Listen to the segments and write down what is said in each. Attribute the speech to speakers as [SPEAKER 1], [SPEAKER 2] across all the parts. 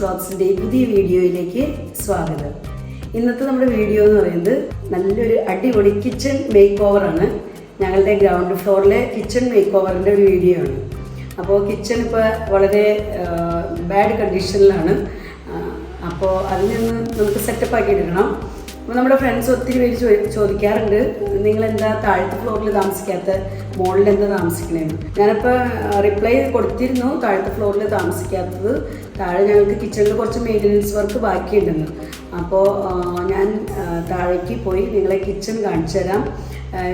[SPEAKER 1] വ്ളോഗ്സിൻ്റെ പുതിയ വീഡിയോയിലേക്ക് സ്വാഗതം. ഇന്നത്തെ നമ്മുടെ വീഡിയോ എന്ന് പറയുന്നത് നല്ലൊരു അടിപൊളി കിച്ചൺ മേക്ക് ഓവറാണ്. ഞങ്ങളുടെ ഗ്രൗണ്ട് ഫ്ലോറിലെ കിച്ചൺ മേക്ക് ഓവറിൻ്റെ ഒരു വീഡിയോ ആണ്. അപ്പോൾ കിച്ചൺ ഇപ്പോൾ വളരെ ബാഡ് കണ്ടീഷനിലാണ്. അപ്പോൾ അതിൽ നിന്ന് നമുക്ക് സെറ്റപ്പ് ആക്കി എടുക്കണം. അപ്പോൾ നമ്മുടെ ഫ്രണ്ട്സ് ഒത്തിരി പേര് ചോദിക്കാറുണ്ട്, നിങ്ങളെന്താ താഴത്തെ ഫ്ലോറിൽ താമസിക്കാത്ത, മുകളിൽ എന്താ താമസിക്കണേന്ന്. ഞാനിപ്പോൾ റിപ്ലൈ കൊടുത്തിരുന്നു, താഴത്തെ ഫ്ലോറിൽ താമസിക്കാത്തത് താഴെ ഞങ്ങൾക്ക് കിച്ചണിൽ കുറച്ച് മെയിൻ്റനൻസ് വർക്ക് ബാക്കിയുണ്ടെന്ന്. അപ്പോൾ ഞാൻ താഴേക്ക് പോയി നിങ്ങളെ കിച്ചൺ കാണിച്ചു തരാം.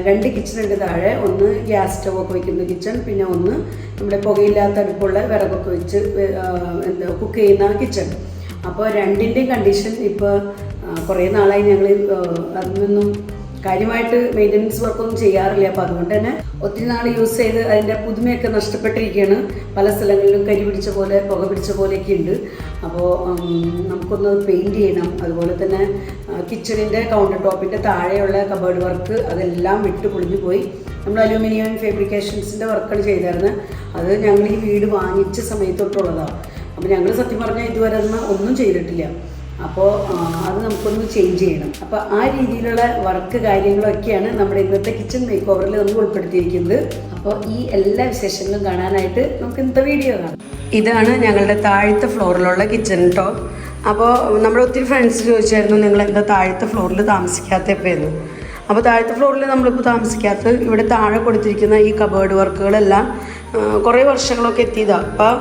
[SPEAKER 1] 2 കിച്ചണുണ്ട് താഴെ. ഒന്ന് ഗ്യാസ് സ്റ്റവ് ഒക്കെ വയ്ക്കുന്ന കിച്ചൺ, പിന്നെ ഒന്ന് നമ്മുടെ പുകയില്ലാത്ത അടുപ്പുള്ള വിറകൊക്കെ വെച്ച് കുക്ക് ചെയ്യുന്ന കിച്ചൺ. അപ്പോൾ രണ്ടിൻ്റെയും കണ്ടീഷൻ ഇപ്പോൾ കുറേ നാളായി ഞങ്ങൾ അതിനൊന്നും കാര്യമായിട്ട് മെയിൻ്റനൻസ് വർക്കൊന്നും ചെയ്യാറില്ല. അപ്പോൾ അതുകൊണ്ട് തന്നെ ഒത്തിരി നാൾ യൂസ് ചെയ്ത് അതിൻ്റെ പുതുമയൊക്കെ നഷ്ടപ്പെട്ടിരിക്കുകയാണ്. പല സ്ഥലങ്ങളിലും കരി പിടിച്ച പോലെ, പുക പിടിച്ച പോലെയൊക്കെ ഉണ്ട്. അപ്പോൾ നമുക്കൊന്ന് പെയിൻറ്റ് ചെയ്യണം. അതുപോലെ തന്നെ കിച്ചണിൻ്റെ കൗണ്ടർ ടോപ്പിൻ്റെ താഴെയുള്ള കബേർഡ് വർക്ക് അതെല്ലാം വിട്ട് പൊളിഞ്ഞു പോയി. നമ്മൾ അലൂമിനിയം ഫാബ്രിക്കേഷൻസിൻ്റെ വർക്കാണ് ചെയ്തായിരുന്നത്. അത് ഞങ്ങൾ ഈ വീട് വാങ്ങിച്ച സമയത്തൊട്ടുള്ളതാണ്. അപ്പോൾ ഞങ്ങൾ സത്യം പറഞ്ഞാൽ ഇതുവരെ ഒന്നും ചെയ്തിട്ടില്ല. അപ്പോൾ അത് നമുക്കൊന്ന് ചേഞ്ച് ചെയ്യണം. അപ്പോൾ ആ രീതിയിലുള്ള വർക്ക് കാര്യങ്ങളൊക്കെയാണ് നമ്മുടെ ഇന്നത്തെ കിച്ചൺ മേക്ക് ഓവറിൽ നമ്മൾ ഉൾപ്പെടുത്തിയിരിക്കുന്നത്. അപ്പോൾ ഈ എല്ലാ വിശേഷങ്ങളും കാണാനായിട്ട് നമുക്ക് ഇന്നത്തെ വീഡിയോ കാണാം. ഇതാണ് ഞങ്ങളുടെ താഴത്തെ ഫ്ലോറിലുള്ള കിച്ചൺ കേട്ടോ. അപ്പോൾ നമ്മുടെ ഒത്തിരി ഫ്രണ്ട്സ് ചോദിച്ചായിരുന്നു, നിങ്ങൾ എന്താ താഴത്തെ ഫ്ലോറിൽ താമസിക്കാത്തപ്പോഴെന്ന്. അപ്പോൾ താഴത്തെ ഫ്ലോറിൽ നമ്മളിപ്പോൾ താമസിക്കാത്തത് ഇവിടെ താഴെ കൊടുത്തിരിക്കുന്ന ഈ കബേർഡ് വർക്കുകളെല്ലാം കുറേ വർഷങ്ങളൊക്കെ എത്തിയതാണ്. അപ്പോൾ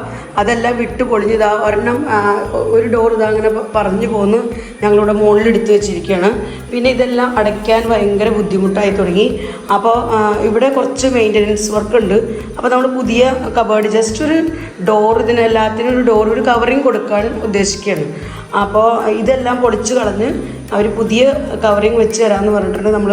[SPEAKER 1] അതെല്ലാം വിട്ട് പൊളിഞ്ഞതാ. ഒരു ഡോർ ഇതാ അങ്ങനെ പറഞ്ഞു പോന്ന് ഞങ്ങളിവിടെ മുകളിൽ എടുത്തു വെച്ചിരിക്കുകയാണ്. പിന്നെ ഇതെല്ലാം അടയ്ക്കാൻ ഭയങ്കര ബുദ്ധിമുട്ടായി തുടങ്ങി. അപ്പോൾ ഇവിടെ കുറച്ച് മെയിൻ്റനൻസ് വർക്ക് ഉണ്ട്. അപ്പോൾ നമ്മൾ പുതിയ കബേർഡ്, ജസ്റ്റ് ഒരു ഡോർ, ഇതിനെല്ലാത്തിനും ഒരു ഡോർ, ഒരു കവറിങ് കൊടുക്കാൻ ഉദ്ദേശിക്കുകയാണ്. അപ്പോൾ ഇതെല്ലാം പൊളിച്ച് കളഞ്ഞ് അവർ പുതിയ കവറിങ് വെച്ച് തരാമെന്ന് പറഞ്ഞിട്ടുണ്ട്. നമ്മൾ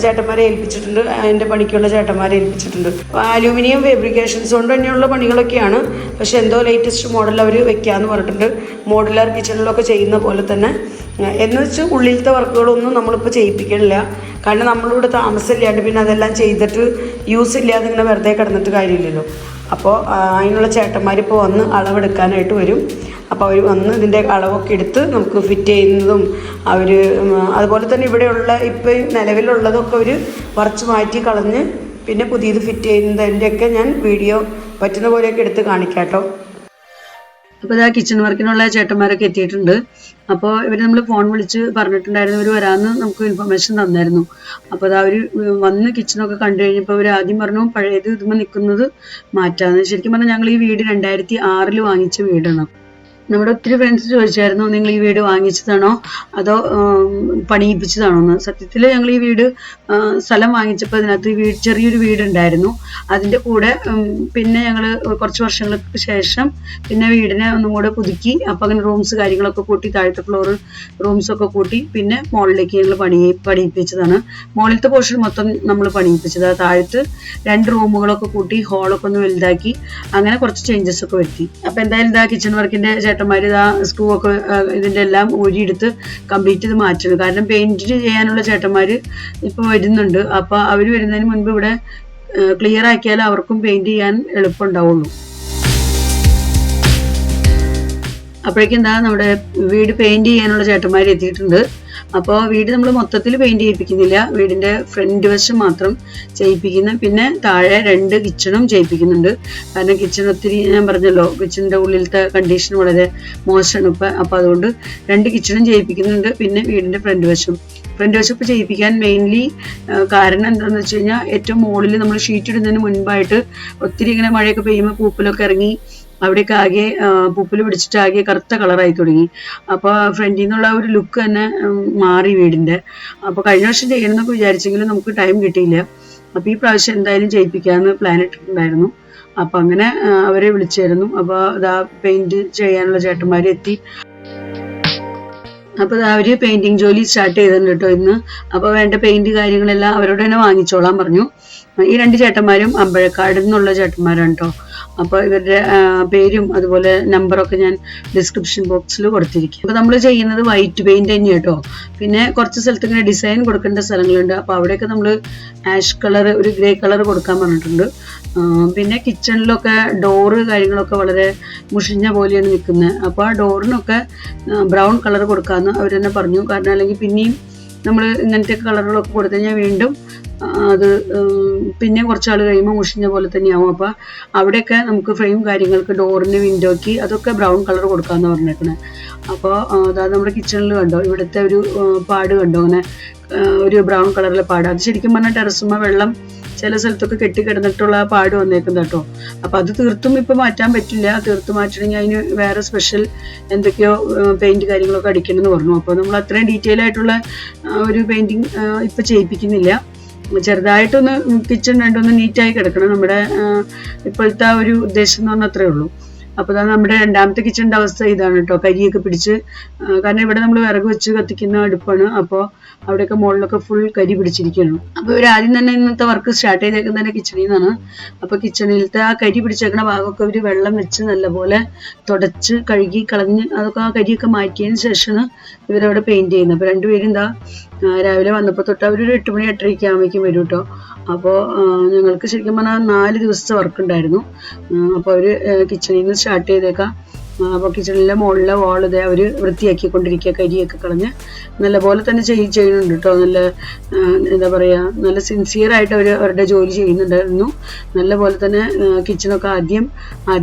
[SPEAKER 1] ചേട്ടന്മാരെ ഏൽപ്പിച്ചിട്ടുണ്ട്, അതിൻ്റെ പണിക്കുള്ള ചേട്ടന്മാരെ ഏൽപ്പിച്ചിട്ടുണ്ട്. അലൂമിനിയം ഫാബ്രിക്കേഷൻസ് കൊണ്ട് തന്നെയുള്ള പണികളൊക്കെയാണ്. പക്ഷേ എന്തോ ലേറ്റസ്റ്റ് മോഡൽ അവർ വെക്കാമെന്ന് പറഞ്ഞിട്ടുണ്ട്. മോഡുലാർ കിച്ചണിലൊക്കെ ചെയ്യുന്ന പോലെ തന്നെ. എന്ന് വെച്ചാൽ ഉള്ളിലത്തെ വർക്കുകളൊന്നും നമ്മളിപ്പോൾ ചെയ്യിപ്പിക്കണില്ല. കാരണം നമ്മളിവിടെ താമസമില്ലാണ്ട് പിന്നെ അതെല്ലാം ചെയ്തിട്ട് യൂസ് ഇല്ലാതെ ഇങ്ങനെ വെറുതെ കിടന്നിട്ട് കാര്യമില്ലല്ലോ. അപ്പോൾ അതിനുള്ള ചേട്ടന്മാരിപ്പോൾ വന്ന് അളവെടുക്കാനായിട്ട് വരും. അപ്പോൾ അവർ വന്ന് ഇതിൻ്റെ അളവൊക്കെ എടുത്ത് നമുക്ക് ഫിറ്റ് ചെയ്യുന്നതും അതുപോലെ തന്നെ ഇവിടെയുള്ള ഇപ്പോൾ നിലവിലുള്ളതൊക്കെ അവർ പറിച്ച് മാറ്റി കളഞ്ഞ് പിന്നെ പുതിയത് ഫിറ്റ് ചെയ്യുന്നതിൻ്റെയൊക്കെ ഞാൻ വീഡിയോ പറ്റുന്ന പോലെയൊക്കെ എടുത്ത് കാണിക്കാം കേട്ടോ. അപ്പോൾ ഇതാ കിച്ചൺ വർക്കിനുള്ള ചേട്ടന്മാരൊക്കെ എത്തിയിട്ടുണ്ട്. അപ്പോൾ ഇവർ നമ്മൾ ഫോൺ വിളിച്ച് പറഞ്ഞിട്ടുണ്ടായിരുന്നു, ഇവർ വരാമെന്ന് നമുക്ക് ഇൻഫർമേഷൻ തന്നായിരുന്നു. അപ്പോൾ അത് അവർ വന്ന് കിച്ചണൊക്കെ കണ്ടു കഴിഞ്ഞപ്പോൾ അവർ ആദ്യം പറഞ്ഞു പഴയത് ഇതുമ്പോൾ നിൽക്കുന്നത് മാറ്റാമെന്ന്. ശരിക്കും പറഞ്ഞാൽ ഞങ്ങൾ ഈ വീട് 2006 വാങ്ങിച്ച വീടാണ്. നമ്മുടെ ഒത്തിരി ഫ്രണ്ട്സ് ചോദിച്ചായിരുന്നു, നിങ്ങൾ ഈ വീട് വാങ്ങിച്ചതാണോ അതോ പണിയിപ്പിച്ചതാണോ എന്ന്. സത്യത്തിൽ ഞങ്ങൾ ഈ വീട് സ്ഥലം വാങ്ങിച്ചപ്പോൾ ഇതിനകത്ത് ചെറിയൊരു വീടുണ്ടായിരുന്നു. അതിൻ്റെ കൂടെ പിന്നെ ഞങ്ങൾ കുറച്ച് വർഷങ്ങൾക്ക് ശേഷം പിന്നെ വീടിനെ ഒന്നും കൂടെ പുതുക്കി. അപ്പോൾ അങ്ങനെ റൂംസ് കാര്യങ്ങളൊക്കെ കൂട്ടി, താഴത്തെ ഫ്ലോർ റൂംസൊക്കെ കൂട്ടി പിന്നെ മുകളിലേക്ക് ഞങ്ങൾ പണിയിപ്പിച്ചതാണ്. മുകളിലത്തെ പോർഷൻ മൊത്തം നമ്മൾ പണിയിപ്പിച്ചത്. താഴത്ത് 2 റൂമുകളൊക്കെ കൂട്ടി ഹോളൊക്കെ ഒന്ന് വലുതാക്കി അങ്ങനെ കുറച്ച് ചേഞ്ചസ് ഒക്കെ വരുത്തി. അപ്പോൾ എന്തായാലും ഇതാ കിച്ചൺ വർക്കിൻ്റെ ചേട്ടന്മാർ ഇതാ സ്ക്രൂ ഒക്കെ ഇതിൻ്റെ എല്ലാം ഊരിയെടുത്ത് കംപ്ലീറ്റ് ചെയ്ത് മാറ്റുന്നു. കാരണം പെയിൻറ്റ് ചെയ്യാനുള്ള ചേട്ടന്മാർ ഇപ്പോൾ വരുന്നുണ്ട്. അപ്പോൾ അവർ വരുന്നതിന് മുൻപ് ഇവിടെ ക്ലിയർ ആക്കിയാൽ അവർക്കും പെയിൻറ്റ് ചെയ്യാൻ എളുപ്പമുണ്ടാവുള്ളൂ. അപ്പോഴേക്കും എന്താ നമ്മുടെ വീട് പെയിൻറ്റ് ചെയ്യാനുള്ള ചേട്ടന്മാർ എത്തിയിട്ടുണ്ട്. അപ്പോൾ വീട് നമ്മൾ മൊത്തത്തിൽ പെയിൻറ്റ് ചെയ്യിപ്പിക്കുന്നില്ല, വീടിൻ്റെ ഫ്രണ്ട് വശം മാത്രം ചെയ്യിപ്പിക്കുന്നു. പിന്നെ താഴെ 2 കിച്ചണും ചെയ്യിപ്പിക്കുന്നുണ്ട്. കാരണം കിച്ചൺ ഒത്തിരി, ഞാൻ പറഞ്ഞല്ലോ, കിച്ചണിൻ്റെ ഉള്ളിലത്തെ കണ്ടീഷൻ വളരെ മോശമാണ് ഇപ്പം. അപ്പോൾ അതുകൊണ്ട് 2 കിച്ചണും ചെയ്യിപ്പിക്കുന്നുണ്ട്. പിന്നെ വീടിൻ്റെ ഫ്രണ്ട് വശം ഇപ്പോൾ ചെയ്യിപ്പിക്കാൻ മെയിൻലി കാരണം എന്താണെന്ന് വെച്ച് കഴിഞ്ഞാൽ, ഏറ്റവും മുകളിൽ നമ്മൾ ഷീറ്റ് ഇടുന്നതിന് മുൻപായിട്ട് ഒത്തിരി ഇങ്ങനെ മഴയൊക്കെ പെയ്യുമ്പോൾ പൂപ്പലൊക്കെ ഇറങ്ങി അവിടെയൊക്കെ ആകെ പൂപ്പൽ പിടിച്ചിട്ട് ആകെ കറുത്ത കളറായി തുടങ്ങി. അപ്പോൾ ഫ്രണ്ടിൽ നിന്നുള്ള ഒരു ലുക്ക് തന്നെ മാറി വീടിൻ്റെ. അപ്പോൾ കഴിഞ്ഞ വർഷം ചെയ്യണമെന്നൊക്കെ വിചാരിച്ചെങ്കിലും നമുക്ക് ടൈം കിട്ടിയില്ല. അപ്പോൾ ഈ പ്രാവശ്യം എന്തായാലും ചെയ്യിപ്പിക്കാമെന്ന് പ്ലാൻ ഇട്ടിട്ടുണ്ടായിരുന്നു. അപ്പോൾ അങ്ങനെ അവരെ വിളിച്ചായിരുന്നു. അപ്പോൾ ഇതാ പെയിൻറ്റ് ചെയ്യാനുള്ള ചേട്ടന്മാർ എത്തി. അപ്പോൾ അവർ പെയിൻറ്റിങ് ജോലി സ്റ്റാർട്ട് ചെയ്തിട്ടുണ്ട് കേട്ടോ ഇന്ന്. അപ്പോൾ വേണ്ട പെയിൻറ്റ് കാര്യങ്ങളെല്ലാം അവരോട് തന്നെ വാങ്ങിച്ചോളാൻ പറഞ്ഞു. ഈ 2 ചേട്ടന്മാരും അമ്പഴക്കാട് നിന്നുള്ള ചേട്ടന്മാരാണ് കേട്ടോ. അപ്പോൾ ഇവരുടെ പേരും അതുപോലെ നമ്പറൊക്കെ ഞാൻ ഡിസ്ക്രിപ്ഷൻ ബോക്സിൽ കൊടുത്തിരിക്കും. അപ്പോൾ നമ്മൾ ചെയ്യുന്നത് വൈറ്റ് പെയിന്റ് തന്നെയാണ് കേട്ടോ. പിന്നെ കുറച്ച് സ്ഥലത്ത് ഇങ്ങനെ ഡിസൈൻ കൊടുക്കേണ്ട സ്ഥലങ്ങളുണ്ട്. അപ്പോൾ അവിടെയൊക്കെ നമ്മൾ ആഷ് കളർ, ഒരു ഗ്രേ കളർ കൊടുക്കാൻ പറഞ്ഞിട്ടുണ്ട്. പിന്നെ കിച്ചണിലൊക്കെ ഡോറ് കാര്യങ്ങളൊക്കെ വളരെ മുഷിഞ്ഞ പോലെയാണ് നിൽക്കുന്നത്. അപ്പോൾ ആ ഡോറിനൊക്കെ ബ്രൗൺ കളർ കൊടുക്കാമെന്ന് അവർ തന്നെ പറഞ്ഞു. കാരണം അല്ലെങ്കിൽ പിന്നെയും നമ്മൾ ഇങ്ങനത്തെ കളറുകളൊക്കെ കൊടുത്തു കഴിഞ്ഞാൽ വീണ്ടും അത് പിന്നെ കുറച്ചാൾ കഴിയുമ്പോൾ മുഷിഞ്ഞ പോലെ തന്നെയാവും. അപ്പോൾ അവിടെയൊക്കെ നമുക്ക് ഫ്രെയിം കാര്യങ്ങൾക്ക്, ഡോറിന്, വിൻഡോയ്ക്ക് അതൊക്കെ ബ്രൗൺ കളർ കൊടുക്കാമെന്ന് പറഞ്ഞേക്കണേ. അപ്പോൾ അതായത് നമ്മുടെ കിച്ചണിൽ കണ്ടോ, ഇവിടുത്തെ ഒരു പാട് കണ്ടോ, അങ്ങനെ ഒരു ബ്രൗൺ കളറിലെ പാട്. അത് ശരിക്കും പറഞ്ഞാൽ ടെറസുമ്മ വെള്ളം ചില സ്ഥലത്തൊക്കെ കെട്ടിക്കിടന്നിട്ടുള്ള പാട് വന്നേക്കുന്നത് കേട്ടോ. അപ്പം അത് തീർത്തും ഇപ്പം മാറ്റാൻ പറ്റില്ല. തീർത്തും മാറ്റണമെങ്കിൽ അതിന് വേറെ സ്പെഷ്യൽ എന്തൊക്കെയോ പെയിൻറ്റ് കാര്യങ്ങളൊക്കെ അടിക്കണമെന്ന് പറഞ്ഞു. അപ്പോൾ നമ്മൾ അത്രയും ഡീറ്റെയിൽ ആയിട്ടുള്ള ഒരു പെയിൻറ്റിങ് ഇപ്പം ചെയ്യിപ്പിക്കുന്നില്ല. ചെറുതായിട്ടൊന്ന് കിച്ചൺ രണ്ടൊന്ന് നീറ്റായി കിടക്കണം. നമ്മുടെ ഇപ്പോഴത്തെ ആ ഒരു ഉദ്ദേശം എന്ന് പറഞ്ഞാൽ അത്രേ ഉള്ളൂ. അപ്പോൾ അതാണ് നമ്മുടെ രണ്ടാമത്തെ കിച്ചണിൻ്റെ അവസ്ഥ ഇതാണ് കേട്ടോ. കരിയൊക്കെ പിടിച്ച്, കാരണം ഇവിടെ നമ്മൾ വിറക് വെച്ച് കത്തിക്കുന്ന അടുപ്പാണ്. അപ്പോൾ അവിടെയൊക്കെ മുകളിലൊക്കെ ഫുൾ കരി പിടിച്ചിരിക്കുകയാണ്. അപ്പോൾ ഇവർ ആദ്യം തന്നെ ഇന്നത്തെ വർക്ക് സ്റ്റാർട്ട് ചെയ്തേക്കുന്നത് തന്നെ കിച്ചണിൽ നിന്നാണ്. അപ്പോൾ കിച്ചണിലത്തെ ആ കരി പിടിച്ചേക്കുന്ന ഭാഗമൊക്കെ അവർ വെള്ളം വെച്ച് നല്ലപോലെ തുടച്ച് കഴുകി കളഞ്ഞ് അതൊക്കെ ആ കരിയൊക്കെ മാറ്റിയതിന് ശേഷമാണ് ഇവരവിടെ പെയിൻറ്റ് ചെയ്യുന്നത്. അപ്പോൾ രണ്ടുപേരും എന്താ രാവിലെ വന്നപ്പോൾ തൊട്ട് അവരൊരു 8 മണി 8:30 ആകുമ്പോഴേക്കും വരും കേട്ടോ. അപ്പോൾ ഞങ്ങൾക്ക് ശരിക്കും പറഞ്ഞാൽ 4 ദിവസത്തെ വർക്ക് ഉണ്ടായിരുന്നു. അപ്പോൾ അവർ കിച്ചണിൽ നിന്ന് സ്റ്റാർട്ട് ചെയ്തേക്കാം. അപ്പോൾ കിച്ചണിലെ മുകളിലെ വാൾ ഇതേ അവർ വൃത്തിയാക്കിക്കൊണ്ടിരിക്കുക, കരിയൊക്കെ കളഞ്ഞ് നല്ലപോലെ തന്നെ ചെയ്യുന്നുണ്ട് കേട്ടോ. നല്ല എന്താ പറയുക, നല്ല സിൻസിയറായിട്ട് അവർ അവരുടെ ജോലി ചെയ്യുന്നുണ്ടായിരുന്നു. നല്ലപോലെ തന്നെ കിച്ചണൊക്കെ ആദ്യം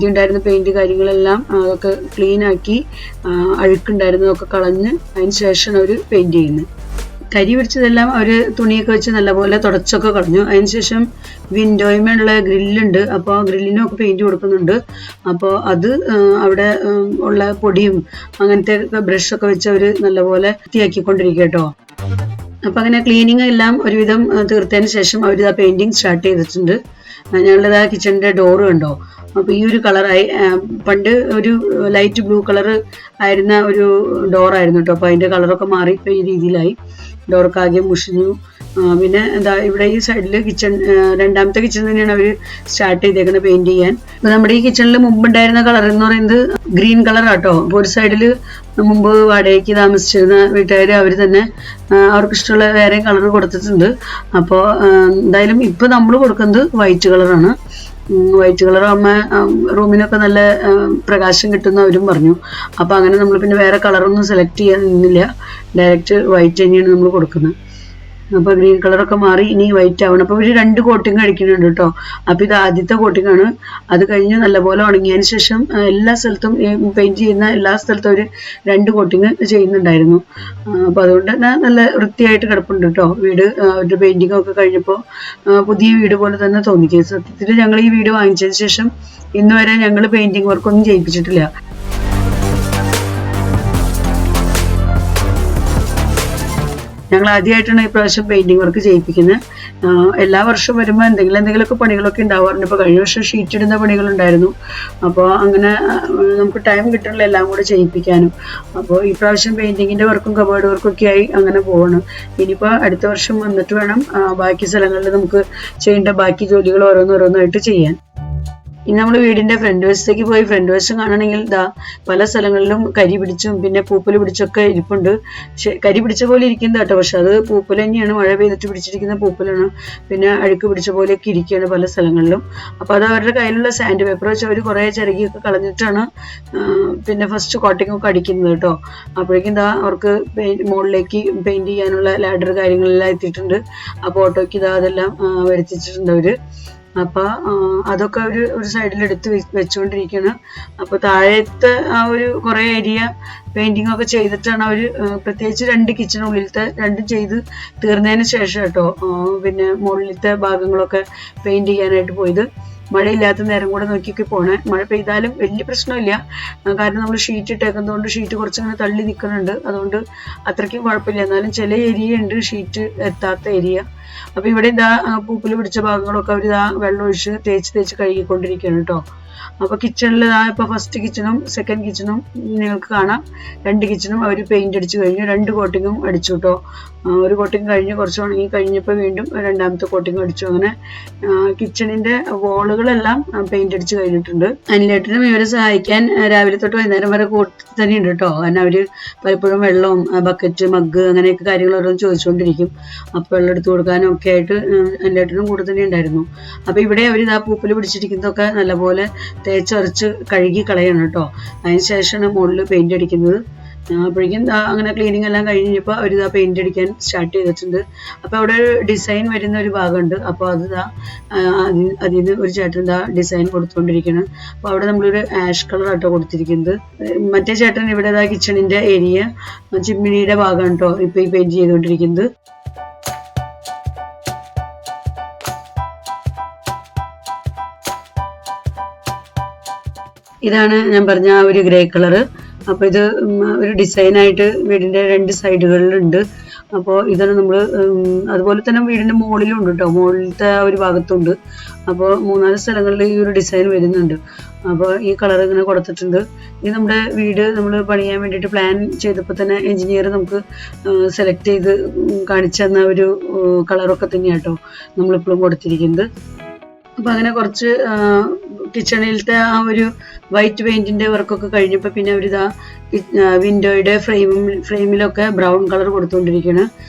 [SPEAKER 1] ഉണ്ടായിരുന്ന പെയിൻറ്റ് കാര്യങ്ങളെല്ലാം അതൊക്കെ ക്ലീനാക്കി അഴുക്കുണ്ടായിരുന്നതൊക്കെ കളഞ്ഞ് അതിന് ശേഷമാണ് അവർ പെയിൻറ്റ് ചെയ്യുന്നത്. കരി പിടിച്ചതെല്ലാം അവർ തുണിയൊക്കെ വെച്ച് നല്ലപോലെ തുടച്ചൊക്കെ കളഞ്ഞു. അതിനുശേഷം വിൻഡോയുമുള്ള ഗ്രില്ലുണ്ട്. അപ്പോൾ ആ ഗ്രില്ലിനൊക്കെ പെയിൻറ്റ് കൊടുക്കുന്നുണ്ട്. അപ്പോൾ അത് അവിടെ ഉള്ള പൊടിയും അങ്ങനത്തെ ബ്രഷൊക്കെ വെച്ച് അവർ നല്ലപോലെ വൃത്തിയാക്കിക്കൊണ്ടിരിക്കുക കേട്ടോ. അപ്പോൾ അങ്ങനെ ക്ലീനിങ് എല്ലാം ഒരുവിധം തീർത്തതിന് ശേഷം അവർ ആ പെയിൻറ്റിങ് സ്റ്റാർട്ട് ചെയ്തിട്ടുണ്ട്. ഞങ്ങളുടെ ആ കിച്ചണിൻ്റെ ഡോറ് കണ്ടോ. അപ്പോൾ ഈ ഒരു കളറായി. പണ്ട് ഒരു ലൈറ്റ് ബ്ലൂ കളർ ആയിരുന്ന ഒരു ഡോറായിരുന്നു കേട്ടോ. അപ്പോൾ അതിൻ്റെ കളറൊക്കെ മാറി ഇപ്പോൾ ഈ രീതിയിലായി. ഡോറൊക്കെ ആകെ മുഷിഞ്ഞു. പിന്നെ എന്താ ഇവിടെ ഈ സൈഡിൽ കിച്ചൺ, രണ്ടാമത്തെ കിച്ചൺ തന്നെയാണ് അവർ സ്റ്റാർട്ട് ചെയ്തേക്കുന്നത് പെയിൻറ്റ് ചെയ്യാൻ. അപ്പോൾ നമ്മുടെ ഈ കിച്ചണിൽ മുമ്പുണ്ടായിരുന്ന കളർ എന്ന് പറയുന്നത് ഗ്രീൻ കളറാട്ടോ. അപ്പോൾ ഒരു സൈഡിൽ മുമ്പ് വാടകയ്ക്ക് താമസിച്ചിരുന്ന വീട്ടുകാർ അവർ തന്നെ അവർക്ക് ഇഷ്ടമുള്ള വേറെ കളർ കൊടുത്തിട്ടുണ്ട്. അപ്പോൾ എന്തായാലും ഇപ്പോൾ നമ്മൾ കൊടുക്കുന്നത് വൈറ്റ് കളറാണ്. വൈറ്റ് കളർ ആകുമ്പോൾ റൂമിനൊക്കെ നല്ല പ്രകാശം കിട്ടുന്ന അവരും പറഞ്ഞു. അപ്പോൾ അങ്ങനെ നമ്മൾ പിന്നെ വേറെ കളറൊന്നും സെലക്ട് ചെയ്യാൻ നിന്നില്ല. ഡയറക്റ്റ് വൈറ്റ് തന്നെയാണ് നമ്മൾ കൊടുക്കുന്നത്. അപ്പോൾ ഗ്രീൻ കളറൊക്കെ മാറി ഇനി വൈറ്റ് ആവണം. അപ്പോൾ ഒരു 2 കോട്ടിങ് അടിക്കുന്നുണ്ട് കേട്ടോ. അപ്പോൾ ഇത് ആദ്യത്തെ കോട്ടിങ്ങാണ്. അത് കഴിഞ്ഞ് നല്ലപോലെ ഉണങ്ങിയതിന് ശേഷം എല്ലാ സ്ഥലത്തും പെയിൻറ്റ് ചെയ്യുന്ന എല്ലാ സ്ഥലത്തും അവർ 2 കോട്ടിങ് ചെയ്യുന്നുണ്ടായിരുന്നു. അപ്പോൾ അതുകൊണ്ട് തന്നെ നല്ല വൃത്തിയായിട്ട് കിടപ്പുണ്ട് കേട്ടോ വീട്. അവരുടെ പെയിൻറ്റിങ്ങൊക്കെ കഴിഞ്ഞപ്പോൾ പുതിയ വീട് പോലെ തന്നെ തോന്നിക്കുക. സത്യത്തിൽ ഞങ്ങൾ ഈ വീട് വാങ്ങിച്ചതിന് ശേഷം ഇന്ന് വരെ ഞങ്ങൾ പെയിൻറ്റിങ് വർക്കൊന്നും ചെയ്യിപ്പിച്ചിട്ടില്ല. ഞങ്ങൾ ആദ്യമായിട്ടാണ് ഈ പ്രാവശ്യം പെയിൻറ്റിങ് വർക്ക് ചെയ്യിപ്പിക്കുന്നത്. എല്ലാ വർഷവും വരുമ്പോൾ എന്തെങ്കിലുമൊക്കെ പണികളൊക്കെ ഉണ്ടാവാറുണ്ട്. ഇപ്പോൾ കഴിഞ്ഞ വർഷം ഷീറ്റ് ഇടുന്ന പണികളുണ്ടായിരുന്നു. അപ്പോൾ അങ്ങനെ നമുക്ക് ടൈം കിട്ടണില്ല എല്ലാം കൂടെ ചെയ്യിപ്പിക്കാനും. അപ്പോൾ ഈ പ്രാവശ്യം പെയിൻറ്റിങ്ങിൻ്റെ വർക്കും കബേർഡ് വർക്കും ഒക്കെ ആയി അങ്ങനെ പോകണം. ഇനിയിപ്പോൾ അടുത്ത വർഷം വന്നിട്ട് വേണം ബാക്കി സ്ഥലങ്ങളിൽ നമുക്ക് ചെയ്യേണ്ട ബാക്കി ജോലികൾ ഓരോന്നോരോന്നായിട്ട് ചെയ്യാൻ. ഇനി നമ്മൾ വീടിൻ്റെ ഫ്രണ്ട് വശത്തേക്ക് പോയി ഫ്രണ്ട് വശം കാണണമെങ്കിൽ ഇതാ പല സ്ഥലങ്ങളിലും കരി പിടിച്ചും പിന്നെ പൂപ്പൽ പിടിച്ചൊക്കെ ഇരിപ്പുണ്ട്. പക്ഷെ കരി പിടിച്ച പോലെ ഇരിക്കുന്നത് കേട്ടോ. പക്ഷെ അത് പൂപ്പൽ തന്നെയാണ്, മഴ പെയ്തിട്ട് പിടിച്ചിരിക്കുന്ന പൂപ്പലാണ്. പിന്നെ അഴുക്ക് പിടിച്ച പോലെയൊക്കെ ഇരിക്കുകയാണ് പല സ്ഥലങ്ങളിലും. അപ്പോൾ അത് അവരുടെ കയ്യിലുള്ള സാൻഡ് പേപ്പർ വെച്ച് അവർ കുറേ ചിരകിയൊക്കെ കളഞ്ഞിട്ടാണ് പിന്നെ ഫസ്റ്റ് കോട്ടിംഗ് ഒക്കെ അടിക്കുന്നത് കേട്ടോ. അപ്പോഴേക്കും ഇതാ അവർക്ക് മുകളിലേക്ക് പെയിൻറ്റ് ചെയ്യാനുള്ള ലാഡർ കാര്യങ്ങളെല്ലാം എത്തിയിട്ടുണ്ട്. അപ്പോൾ ഓട്ടോയ്ക്ക് ഇതാ അതെല്ലാം വരുത്തിച്ചിട്ടുണ്ട് അവർ. അപ്പോൾ അതൊക്കെ ഒരു സൈഡിലെടുത്ത് വെച്ചുകൊണ്ടിരിക്കുകയാണ്. അപ്പോൾ താഴത്തെ ആ ഒരു കുറേ ഏരിയ പെയിൻറ്റിങ് ഒക്കെ ചെയ്തിട്ടാണ് അവർ, പ്രത്യേകിച്ച് 2 കിച്ചണുള്ളിലത്തെ 2 ചെയ്ത് തീർന്നതിന് ശേഷം കേട്ടോ പിന്നെ മുകളിലത്തെ ഭാഗങ്ങളൊക്കെ പെയിൻറ്റ് ചെയ്യാനായിട്ട് പോയത്. മഴയില്ലാത്ത നേരം കൂടെ നോക്കിയൊക്കെ പോണേ. മഴ പെയ്താലും വലിയ പ്രശ്നമില്ല, കാരണം നമ്മൾ ഷീറ്റ് ഇട്ടേക്കുന്നതുകൊണ്ട് ഷീറ്റ് കുറച്ചിങ്ങനെ തള്ളി നിൽക്കുന്നുണ്ട്. അതുകൊണ്ട് അത്രയ്ക്കും കുഴപ്പമില്ല. എന്നാലും ചില ഏരിയ ഉണ്ട് ഷീറ്റ് എത്താത്ത ഏരിയ. അപ്പോൾ ഇവിടെ ഇതാ പൂപ്പൽ പിടിച്ച ഭാഗങ്ങളൊക്കെ അവർ ഇതാ വെള്ളം ഒഴിച്ച് തേച്ച് കഴുകിക്കൊണ്ടിരിക്കുകയാണ് കേട്ടോ. അപ്പോൾ കിച്ചണിൽ ഇപ്പോൾ ഫസ്റ്റ് കിച്ചണും സെക്കൻഡ് കിച്ചണും നിങ്ങൾക്ക് കാണാം. 2 കിച്ചണും അവർ പെയിന്റ് അടിച്ചു കഴിഞ്ഞു. 2 കോട്ടിങ്ങും അടിച്ചു കേട്ടോ. ഒരു കോട്ടിങ് കഴിഞ്ഞ് കുറച്ച് ഉണങ്ങി കഴിഞ്ഞപ്പോൾ വീണ്ടും രണ്ടാമത്തെ കോട്ടിങ് അടിച്ചു. അങ്ങനെ കിച്ചണിന്റെ വോളുകളെല്ലാം പെയിന്റ് അടിച്ച് കഴിഞ്ഞിട്ടുണ്ട്. അനിലേട്ടനും ഇവരെ സഹായിക്കാൻ രാവിലെ തൊട്ട് വൈകുന്നേരം വരെ കൂട്ടി തന്നെയുണ്ട് കേട്ടോ. കാരണം അവര് പലപ്പോഴും വെള്ളവും ബക്കറ്റ് മഗ് അങ്ങനെയൊക്കെ കാര്യങ്ങൾ ഓരോന്ന് ചോദിച്ചുകൊണ്ടിരിക്കും. അപ്പോൾ വെള്ളം എടുത്തു കൊടുക്കാനും ഒക്കെ ആയിട്ട് അനിലേട്ടനും കൂടെ തന്നെ ഉണ്ടായിരുന്നു. അപ്പൊ ഇവിടെ അവർ ഇതാ പൂപ്പിൽ പിടിച്ചിരിക്കുന്നതൊക്കെ നല്ലപോലെ തേച്ചരച്ച് കഴുകി കളയണം കേട്ടോ. അതിന് ശേഷമാണ് മുകളിൽ പെയിന്റ് അടിക്കുന്നത്. അപ്പോഴേക്കും അങ്ങനെ ക്ലീനിങ് എല്ലാം കഴിഞ്ഞപ്പോൾ അവരിതാ പെയിന്റ് അടിക്കാൻ സ്റ്റാർട്ട് ചെയ്തിട്ടുണ്ട്. അപ്പോൾ അവിടെ ഒരു ഡിസൈൻ വരുന്ന ഒരു ഭാഗമുണ്ട്. അപ്പോൾ അതിന് ഒരു ചേട്ടൻ ഡിസൈൻ കൊടുത്തുകൊണ്ടിരിക്കുകയാണ്. അപ്പോൾ അവിടെ നമ്മളൊരു ആഷ് കളർ ആട്ടോ കൊടുത്തിരിക്കുന്നത്. മറ്റേ ചേട്ടൻ ഇവിടെ കിച്ചണിന്റെ ഏരിയ ചിമ്മിനിയുടെ ഭാഗമാണ് കേട്ടോ ഇപ്പൊ ഈ പെയിന്റ് ചെയ്തുകൊണ്ടിരിക്കുന്നത്. ഇതാണ് ഞാൻ പറഞ്ഞ ആ ഒരു ഗ്രേ കളറ്. അപ്പോൾ ഇത് ഒരു ഡിസൈനായിട്ട് വീടിന്റെ 2 സൈഡുകളിലുണ്ട്. അപ്പോൾ ഇതാണ് നമ്മൾ അതുപോലെ തന്നെ വീടിന്റെ മുകളിലും ഉണ്ട് കേട്ടോ. മുകളിലത്തെ ആ ഒരു ഭാഗത്തുണ്ട്. അപ്പോൾ 3-4 സ്ഥലങ്ങളിൽ ഈ ഒരു ഡിസൈൻ വരുന്നുണ്ട്. അപ്പോൾ ഈ കളർ ഇങ്ങനെ കൊടുത്തിട്ടുണ്ട്. ഇത് നമ്മുടെ വീട് നമ്മൾ പണിയാൻ വേണ്ടിയിട്ട് പ്ലാൻ ചെയ്തപ്പോൾ തന്നെ എഞ്ചിനീയർ നമുക്ക് സെലക്ട് ചെയ്ത് കാണിച്ചു തന്ന ഒരു കളറൊക്കെ തന്നെയാണ് കേട്ടോ നമ്മളിപ്പോഴും കൊടുത്തിരിക്കുന്നത്. അപ്പം അങ്ങനെ കുറച്ച് കിച്ചണിലത്തെ ആ ഒരു വൈറ്റ് പെയിന്റിന്റെ വർക്കൊക്കെ കഴിഞ്ഞപ്പോൾ പിന്നെ അവരിതാ വിൻഡോയുടെ ഫ്രെയിമിലൊക്കെ ബ്രൗൺ കളർ കൊടുത്തുകൊണ്ടിരിക്കുകയാണ്.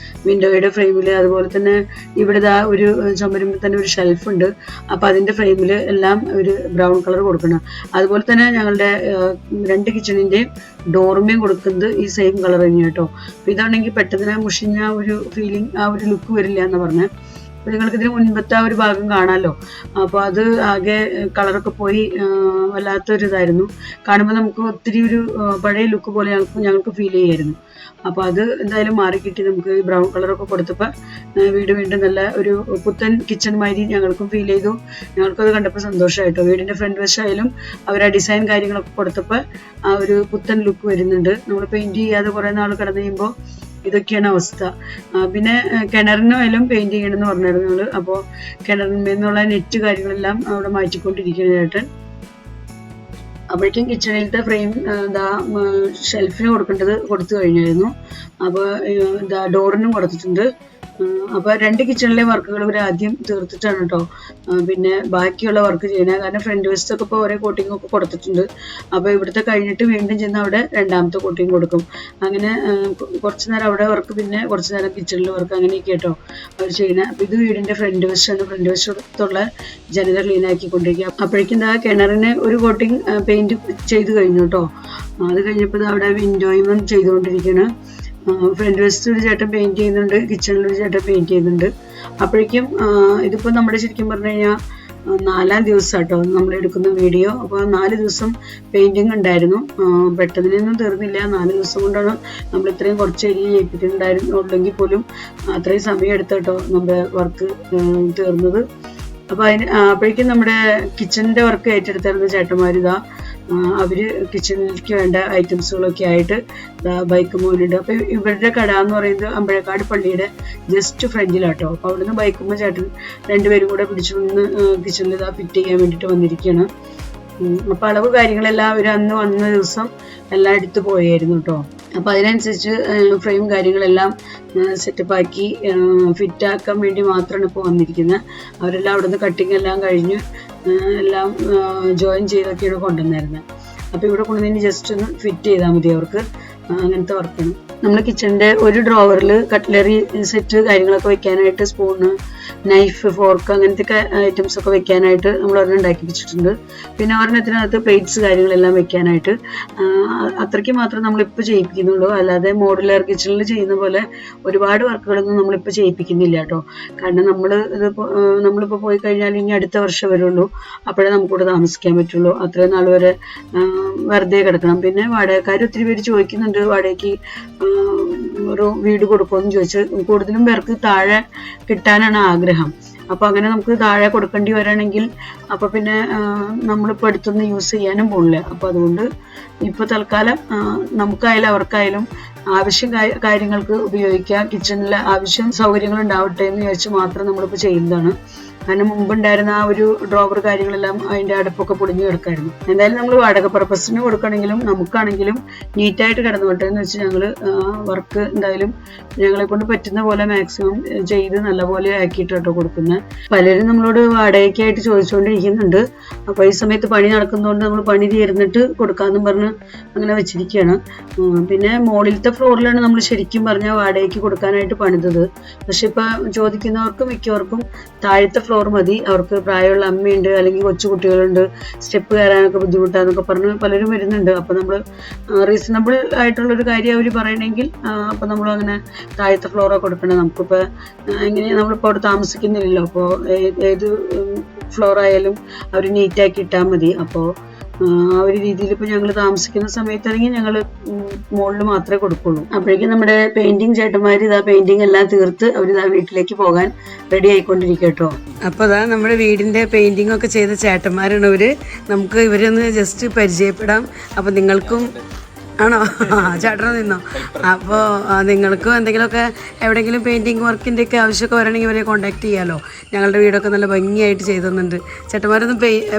[SPEAKER 1] വിൻഡോയുടെ ഫ്രെയിമിൽ അതുപോലെ തന്നെ ഇവിടെ ഒരു ചുമരുമ്പോൾ തന്നെ ഒരു ഷെൽഫ് ഉണ്ട്. അപ്പം അതിൻ്റെ ഫ്രെയിമിൽ എല്ലാം ഒരു ബ്രൗൺ കളർ കൊടുക്കണം. അതുപോലെ തന്നെ ഞങ്ങളുടെ 2 കിച്ചണിൻ്റെയും ഡോർമേയും കൊടുക്കുന്നത് ഈ സെയിം കളർ തന്നെയാണ് കേട്ടോ. അപ്പം ഇതാണെങ്കിൽ പെട്ടെന്ന് മുഷിഞ്ഞ ഒരു ഫീലിംഗ് ആ ഒരു ലുക്ക് വരില്ല എന്ന് പറഞ്ഞത്. അപ്പോൾ നിങ്ങൾക്ക് ഇതിന് മുൻപത്തെ ആ ഒരു ഭാഗം കാണാമല്ലോ. അപ്പോൾ അത് ആകെ കളറൊക്കെ പോയി വല്ലാത്തൊരു ഇതായിരുന്നു. കാണുമ്പോൾ നമുക്ക് ഒത്തിരി ഒരു പഴയ ലുക്ക് പോലെ ഞങ്ങൾക്ക് ഫീൽ ചെയ്യായിരുന്നു. അപ്പോൾ അത് എന്തായാലും മാറിക്കിട്ടി. നമുക്ക് ഈ ബ്രൗൺ കളറൊക്കെ കൊടുത്തപ്പോൾ വീട് വീണ്ടും നല്ല ഒരു പുത്തൻ കിച്ചൺ മാതിരി ഞങ്ങൾക്കും ഫീൽ ചെയ്തു. ഞങ്ങൾക്കത് കണ്ടപ്പോൾ സന്തോഷമായിട്ടോ. വീടിൻ്റെ ഫ്രണ്ട് വശമായാലും അവർ ആ ഡിസൈൻ കാര്യങ്ങളൊക്കെ കൊടുത്തപ്പോൾ ആ ഒരു പുത്തൻ ലുക്ക് വരുന്നുണ്ട്. നമ്മൾ പെയിൻറ്റ് ചെയ്യാതെ കുറേ നാൾ കിടന്നു കഴിയുമ്പോൾ ഇതൊക്കെയാണ് അവസ്ഥ. പിന്നെ കിണറിനായാലും പെയിന്റ് ചെയ്യണമെന്ന് പറഞ്ഞായിരുന്നു ഞങ്ങൾ. അപ്പോൾ കിണറിന്മേന്നുള്ള നെറ്റ് കാര്യങ്ങളെല്ലാം അവിടെ മാറ്റിക്കൊണ്ടിരിക്കുകയാണ് ചേട്ടൻ. അപ്പോഴേക്കും കിച്ചണിലത്തെ ഫ്രെയിം ഷെൽഫിന് കൊടുത്തു കഴിഞ്ഞായിരുന്നു. അപ്പോൾ ഡോറിനും കൊടുത്തിട്ടുണ്ട്. അപ്പോൾ 2 കിച്ചണിലെ വർക്കുകൾ ഇവർ ആദ്യം തീർത്തിട്ടാണ് കേട്ടോ പിന്നെ ബാക്കിയുള്ള വർക്ക് ചെയ്യണത്. കാരണം ഫ്രണ്ട് വശത്തൊക്കെ ഇപ്പോൾ ഒരേ കോട്ടിംഗ് ഒക്കെ കൊടുത്തിട്ടുണ്ട്. അപ്പോൾ ഇവിടുത്തെ കഴിഞ്ഞിട്ട് വീണ്ടും ചെന്ന് അവിടെ 2ാമത്തെ കോട്ടിംഗ് കൊടുക്കും. അങ്ങനെ കുറച്ച് നേരം അവിടെ വർക്ക്, പിന്നെ കുറച്ച് നേരം കിച്ചണിൽ വർക്ക്, അങ്ങനെയൊക്കെ കേട്ടോ അവർ ചെയ്യണത്. അപ്പോൾ ഇത് വീടിൻ്റെ ഫ്രണ്ട് വശമാണ്. ഫ്രണ്ട് വശത്തുള്ള ജനല ക്ലീൻ ആക്കിക്കൊണ്ടിരിക്കുക. അപ്പോഴേക്കും കിണറിന് ഒരു കോട്ടിംഗ് പെയിന്റ് ചെയ്ത് കഴിഞ്ഞു കേട്ടോ. അത് കഴിഞ്ഞപ്പോൾ അവിടെ വിൻഡോയും ചെയ്തുകൊണ്ടിരിക്കുകയാണ്. ഫ്രണ്ട് വശത്ത് ഒരു ചേട്ടൻ പെയിന്റ് ചെയ്യുന്നുണ്ട്, കിച്ചണിലൊരു ചേട്ടൻ പെയിന്റ് ചെയ്യുന്നുണ്ട്. അപ്പോഴേക്കും ഇതിപ്പോൾ നമ്മുടെ ശരിക്കും പറഞ്ഞു കഴിഞ്ഞാൽ 4ാം ദിവസം കേട്ടോ നമ്മൾ എടുക്കുന്ന വീഡിയോ. അപ്പോൾ 4 ദിവസം പെയിന്റിങ് ഉണ്ടായിരുന്നു. പെട്ടെന്നൊന്നും തീർന്നില്ല. 4 ദിവസം കൊണ്ടാണ് നമ്മൾ ഇത്രയും കുറച്ച് ഏരിയ ചെയ്യിപ്പിക്കുന്നുണ്ടായിരുന്നുള്ളെങ്കിൽ പോലും അത്രയും സമയം എടുത്ത് കേട്ടോ നമ്മുടെ വർക്ക് തീർന്നത്. അപ്പോൾ അപ്പോഴേക്കും നമ്മുടെ കിച്ചണിൻ്റെ വർക്ക് ഏറ്റെടുത്തിരുന്ന ചേട്ടന്മാരിതാ അവർ കിച്ചണിലേക്ക് വേണ്ട ഐറ്റംസുകളൊക്കെ ആയിട്ട് ബൈക്ക് പോകുന്നുണ്ട്. അപ്പോൾ ഇവരുടെ കട എന്ന് പറയുന്നത് അമ്പഴക്കാട് പള്ളിയുടെ ജസ്റ്റ് ഫ്രണ്ടിലാട്ടോ. അപ്പോൾ അവിടുന്ന് ബൈക്കുമ്പോൾ ചേട്ടൻ 2 പേരും കൂടെ പിടിച്ചുകൊണ്ട് കിച്ചണിൽ ഫിറ്റ് ചെയ്യാൻ വേണ്ടിയിട്ട് വന്നിരിക്കുകയാണ്. അപ്പോൾ അളവ് കാര്യങ്ങളെല്ലാം അവർ അന്ന് വന്ന ദിവസം എല്ലാം എടുത്തു പോയായിരുന്നു കേട്ടോ. അപ്പോൾ അതിനനുസരിച്ച് ഫ്രെയിം കാര്യങ്ങളെല്ലാം സെറ്റപ്പാക്കി ഫിറ്റാക്കാൻ വേണ്ടി മാത്രമാണ് ഇപ്പോൾ വന്നിരിക്കുന്നത്. അവരെല്ലാം അവിടുന്ന് കട്ടിങ് എല്ലാം കഴിഞ്ഞ് എല്ലാം ജോയിൻ ചെയ്തൊക്കെയാണ് കൊണ്ടുവന്നിരുന്നത്. അപ്പോൾ ഇവിടെ കൊണ്ടുവന്നതിന് ജസ്റ്റ് ഒന്ന് ഫിറ്റ് ചെയ്താൽ മതി അവർക്ക്. അങ്ങനത്തെ വർക്കാണ്. നമ്മൾ കിച്ചണിൻ്റെ ഒരു ഡ്രോവറിൽ കട്ട്ലറി സെറ്റ് കാര്യങ്ങളൊക്കെ വെക്കാനായിട്ട് സ്പൂണ്, നൈഫ്, ഫോർക്ക് അങ്ങനത്തെ ഐറ്റംസ് ഒക്കെ വെക്കാനായിട്ട് നമ്മൾ ഒരെണ്ണം ഉണ്ടാക്കി വെച്ചിട്ടുണ്ട്. പിന്നെ ഒരെണ്ണത്തിനകത്ത് പ്ലേറ്റ്സ് കാര്യങ്ങളെല്ലാം വെക്കാനായിട്ട്. അത്രയ്ക്ക് മാത്രം നമ്മളിപ്പോൾ ചെയ്യിപ്പിക്കുന്നുള്ളൂ. അല്ലാതെ മോഡുലാർ കിച്ചണിൽ ചെയ്യുന്ന പോലെ ഒരുപാട് വർക്കുകളൊന്നും നമ്മളിപ്പോൾ ചെയ്യിപ്പിക്കുന്നില്ല കേട്ടോ. കാരണം നമ്മളിപ്പോൾ പോയി കഴിഞ്ഞാൽ ഇനി അടുത്ത വർഷം വരുള്ളൂ. അപ്പോഴേ നമുക്കിവിടെ താമസിക്കാൻ പറ്റുള്ളൂ. അത്രയും നാൾ വരെ വെറുതെ കിടക്കണം. പിന്നെ വാടകക്കാർ ഒത്തിരി പേര് ചോദിക്കുന്നുണ്ട് വാടകയ്ക്ക് ഒരു വീട് കൊടുക്കുമെന്ന് ചോദിച്ച്. കൂടുതലും പേർക്ക് താഴെ കിട്ടാനാണ് ആഗ്രഹം. അപ്പോൾ അങ്ങനെ നമുക്ക് താഴെ കൊടുക്കേണ്ടി വരാണെങ്കിൽ അപ്പോൾ പിന്നെ നമ്മളിപ്പോൾ അടുത്തൊന്നും യൂസ് ചെയ്യാനും പോകില്ല. അപ്പോൾ അതുകൊണ്ട് ഇപ്പോൾ തൽക്കാലം നമുക്കായാലും അവർക്കായാലും ആവശ്യം കാര്യങ്ങൾക്ക് ഉപയോഗിക്കുക, കിച്ചണിൽ ആവശ്യം സൗകര്യങ്ങൾ ഉണ്ടാവട്ടെ എന്ന് വിചാരിച്ച് മാത്രം നമ്മളിപ്പോൾ ചെയ്യുന്നതാണ്. കാരണം മുമ്പുണ്ടായിരുന്ന ആ ഒരു ഡ്രോവർ കാര്യങ്ങളെല്ലാം അതിൻ്റെ അടുപ്പൊക്കെ പൊടിഞ്ഞു കിടക്കായിരുന്നു. എന്തായാലും നമ്മൾ വാടക പർപ്പസിന് കൊടുക്കണമെങ്കിലും നമുക്കാണെങ്കിലും നീറ്റായിട്ട് കിടന്നോട്ടെ എന്ന് വെച്ച് ഞങ്ങൾ വർക്ക് എന്തായാലും ഞങ്ങളെ കൊണ്ട് പറ്റുന്ന പോലെ മാക്സിമം ചെയ്ത് നല്ലപോലെ ആക്കിയിട്ട് കേട്ടോ കൊടുക്കുന്നത്. പലരും നമ്മളോട് വാടകയ്ക്കായിട്ട് ചോദിച്ചുകൊണ്ടിരിക്കുന്നുണ്ട്. അപ്പോൾ ഈ സമയത്ത് പണി നടക്കുന്നതുകൊണ്ട് നമ്മൾ പണി തീർന്നിട്ട് കൊടുക്കാമെന്നും പറഞ്ഞ് അങ്ങനെ വെച്ചിരിക്കുകയാണ്. പിന്നെ മുകളിലത്തെ ഫ്ലോറിലാണ് നമ്മൾ ശരിക്കും പറഞ്ഞാൽ വാടകയ്ക്ക് കൊടുക്കാനായിട്ട് പണിതത്. പക്ഷെ ഇപ്പം ചോദിക്കുന്നവർക്ക് മിക്കവർക്കും താഴത്തെ ഫ്ലോർ മതി, അവർക്ക് പ്രായമുള്ള അമ്മയുണ്ട് അല്ലെങ്കിൽ കൊച്ചുകുട്ടികളുണ്ട്, സ്റ്റെപ്പ് കയറാനൊക്കെ ബുദ്ധിമുട്ടാന്നൊക്കെ പറഞ്ഞ് പലരും വരുന്നുണ്ട്. അപ്പോൾ നമ്മൾ റീസണബിൾ ആയിട്ടുള്ളൊരു കാര്യം അവർ പറയണമെങ്കിൽ അപ്പോൾ നമ്മൾ അങ്ങനെ താഴത്തെ ഫ്ലോറൊക്കെ കൊടുക്കണം. നമുക്കിപ്പോൾ എങ്ങനെയാണ് നമ്മളിപ്പോൾ അവിടെ താമസിക്കുന്നില്ലല്ലോ, അപ്പോൾ ഏത് ഫ്ലോർ ആയാലും അവർ നീറ്റാക്കി ഇട്ടാൽ മതി. അപ്പോൾ ആ ഒരു രീതിയിൽ ഇപ്പോൾ ഞങ്ങൾ താമസിക്കുന്ന സമയത്താണെങ്കിൽ ഞങ്ങൾ മുകളിൽ മാത്രമേ കൊടുക്കുള്ളൂ. അപ്പോഴേക്കും നമ്മുടെ പെയിന്റിങ് ചേട്ടന്മാർ ഇതാ പെയിന്റിങ് എല്ലാം തീർത്ത് അവരിതാ വീട്ടിലേക്ക് പോകാൻ റെഡി ആയിക്കൊണ്ടിരിക്കുക കേട്ടോ. അപ്പോൾ അതാ നമ്മുടെ വീടിൻ്റെ പെയിന്റിംഗ് ഒക്കെ ചെയ്ത ചേട്ടന്മാരാണ് ഇവർ. നമുക്ക് ഇവരൊന്ന് ജസ്റ്റ് പരിചയപ്പെടാം. അപ്പോൾ നിങ്ങൾക്കും ആണോ ചേട്ടനോ നിന്നോ? അപ്പോൾ നിങ്ങൾക്കും എന്തെങ്കിലുമൊക്കെ എവിടെയെങ്കിലും പെയിൻറ്റിങ് വർക്കിൻ്റെ ഒക്കെ ആവശ്യമൊക്കെ വരണമെങ്കിൽ ഇവരെ കോൺടാക്ട് ചെയ്യാമല്ലോ. ഞങ്ങളുടെ വീടൊക്കെ നല്ല ഭംഗിയായിട്ട് ചെയ്തു തന്നിട്ടുണ്ട്. ചേട്ടന്മാരൊന്നും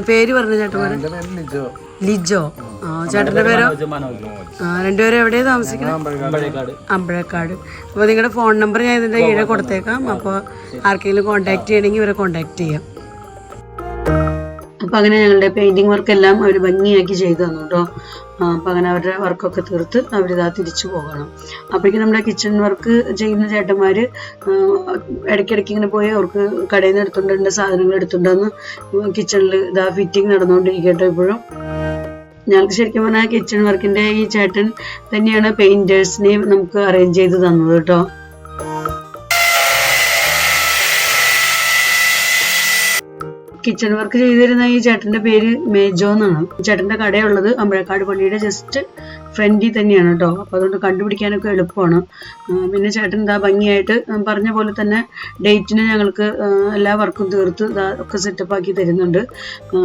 [SPEAKER 1] പേര് പറഞ്ഞു ചേട്ടന്മാർ? ലിജോ. ചേട്ടൻ്റെ പേരോ? രണ്ടുപേരും എവിടെയാണ് താമസിക്കുന്നത്? അമ്പഴക്കാട്. അപ്പോൾ നിങ്ങളുടെ ഫോൺ നമ്പർ ഞാൻ ഇതിൻ്റെ കീഴെ കൊടുത്തേക്കാം. അപ്പോൾ ആർക്കെങ്കിലും കോൺടാക്ട് ചെയ്യണമെങ്കിൽ ഇവരെ കോൺടാക്ട് ചെയ്യാം. അപ്പം അങ്ങനെ ഞങ്ങളുടെ പെയിൻറ്റിങ് വർക്കെല്ലാം അവർ ഭംഗിയാക്കി ചെയ്തു തന്നു കേട്ടോ. അപ്പം അങ്ങനെ അവരുടെ വർക്കൊക്കെ തീർത്ത് അവരിതാ തിരിച്ചു പോകണം. അപ്പോഴേക്കും നമ്മുടെ കിച്ചൺ വർക്ക് ചെയ്യുന്ന ചേട്ടന്മാർ ഇടയ്ക്കിടയ്ക്ക് ഇങ്ങനെ പോയി അവർക്ക് കടയിൽ നിന്ന് എടുത്തുകൊണ്ടുണ്ട് സാധനങ്ങൾ എടുത്തുകൊണ്ടെന്ന് കിച്ചണിൽ ഇതാ ഫിറ്റിംഗ് നടന്നുകൊണ്ടിരിക്കട്ടോ. ഇപ്പോഴും ഞങ്ങൾക്ക് ശരിക്കും പറഞ്ഞാൽ കിച്ചൺ വർക്കിൻ്റെ ഈ ചേട്ടൻ തന്നെയാണ് പെയിൻറ്റേഴ്സിനെ നമുക്ക് അറേഞ്ച് ചെയ്ത് തന്നത് കേട്ടോ. കിച്ചൺ വർക്ക് ചെയ്തിരുന്ന ഈ ചേട്ടൻ്റെ പേര് മേജോ എന്നാണ്. ചേട്ടൻ്റെ കടയുള്ളത് അമ്പഴക്കാട് പള്ളിയുടെ ജസ്റ്റ് ഫ്രണ്ടിൽ തന്നെയാണ് കേട്ടോ. അപ്പോൾ അതുകൊണ്ട് കണ്ടുപിടിക്കാനൊക്കെ എളുപ്പമാണ്. പിന്നെ ചേട്ടൻ ഇതാ ഭംഗിയായിട്ട് പറഞ്ഞ പോലെ തന്നെ ഡേറ്റിന് ഞങ്ങൾക്ക് എല്ലാ വർക്കും തീർത്ത് ഇതാ ഒക്കെ സെറ്റപ്പ് ആക്കി തരുന്നുണ്ട്.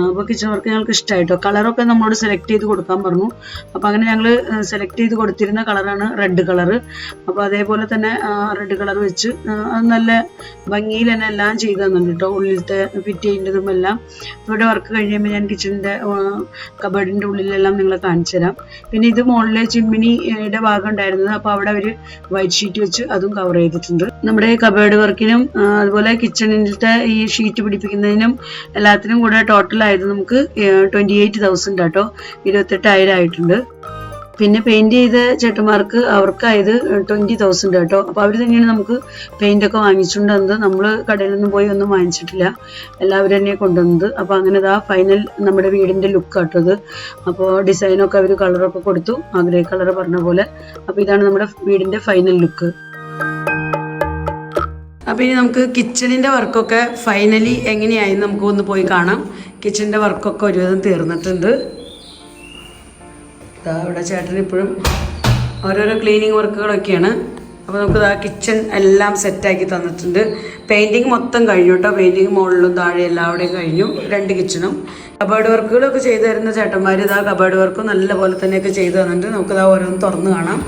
[SPEAKER 1] അപ്പോൾ കിച്ചൺ വർക്ക് ഞങ്ങൾക്ക് ഇഷ്ടമായിട്ടോ. കളറൊക്കെ നമ്മളോട് സെലക്ട് ചെയ്ത് കൊടുക്കാൻ പറഞ്ഞു. അപ്പോൾ അങ്ങനെ ഞങ്ങൾ സെലക്ട് ചെയ്ത് കൊടുത്തിരുന്ന കളറാണ് റെഡ് കളറ്. അപ്പോൾ അതേപോലെ തന്നെ റെഡ് കളർ വെച്ച് അത് നല്ല ഭംഗിയിൽ തന്നെ എല്ലാം ചെയ്ത് തന്നുണ്ട് കേട്ടോ. ഉള്ളിലത്തെ ഫിറ്റ് ചെയ്യേണ്ടതും എല്ലാം ഇവിടെ വർക്ക് കഴിയുമ്പോൾ ഞാൻ കിച്ചണിൻ്റെ കബേർഡിൻ്റെ ഉള്ളിലെല്ലാം നിങ്ങളെ കാണിച്ചു തരാം. പിന്നെ ഇത് മുകളിലെ ചിമ്മിനിയുടെ ഭാഗം ഉണ്ടായിരുന്നത്. അപ്പോൾ അവിടെ അവർ വൈറ്റ് ഷീറ്റ് വെച്ച് അതും കവർ ചെയ്തിട്ടുണ്ട്. നമ്മുടെ കബേർഡ് വർക്കിനും അതുപോലെ കിച്ചണിലത്തെ ഈ ഷീറ്റ് പിടിപ്പിക്കുന്നതിനും എല്ലാത്തിനും കൂടെ ടോട്ടലായത് നമുക്ക് 28,000 കേട്ടോ. 28,000 ആയിട്ടുണ്ട്. പിന്നെ പെയിൻറ് ചെയ്ത ചേട്ടന്മാർക്ക് അവർക്കായത് 20,000 കേട്ടോ. അപ്പോൾ അവർ തന്നെയാണ് നമുക്ക് പെയിൻ്റൊക്കെ വാങ്ങിച്ചുകൊണ്ടുവന്നത്. നമ്മൾ കടയിൽ നിന്നും പോയി ഒന്നും വാങ്ങിച്ചിട്ടില്ല, എല്ലാവരും തന്നെ കൊണ്ടുവന്നത്. അപ്പോൾ അങ്ങനെ ഇതാ ഫൈനൽ നമ്മുടെ വീടിൻ്റെ ലുക്ക് കേട്ടോ ഇത്. അപ്പോൾ ഡിസൈനൊക്കെ അവർ കളറൊക്കെ കൊടുത്തു, ആ ഗ്രേ കളർ പറഞ്ഞ പോലെ. അപ്പോൾ ഇതാണ് നമ്മുടെ വീടിൻ്റെ ഫൈനൽ ലുക്ക്. അപ്പോൾ ഇനി നമുക്ക് കിച്ചണിൻ്റെ വർക്കൊക്കെ ഫൈനലി എങ്ങനെയായി നമുക്ക് ഒന്ന് പോയി കാണാം. കിച്ചണിൻ്റെ വർക്കൊക്കെ ഒരുവിധം തീർന്നിട്ടുണ്ട്. ഇവിടെ ചേട്ടൻ ഇപ്പോഴും ഓരോരോ ക്ലീനിങ് വർക്കുകളൊക്കെയാണ്. അപ്പോൾ നമുക്കിതാ കിച്ചൺ എല്ലാം സെറ്റാക്കി തന്നിട്ടുണ്ട്. പെയിൻറ്റിങ് മൊത്തം കഴിഞ്ഞു കേട്ടോ. പെയിൻറ്റിങ് മുകളിലും താഴെ എല്ലാവിടെയും കഴിഞ്ഞു. 2 കിച്ചണും. കബേർഡ് വർക്കുകളൊക്കെ ചെയ്തു തരുന്ന ചേട്ടന്മാർ ഇതാ കബേർഡ് വർക്കും നല്ലപോലെ തന്നെയൊക്കെ ചെയ്തു തന്നിട്ടുണ്ട്. നമുക്കിതാ ഓരോന്ന് തുറന്ന് കാണാം.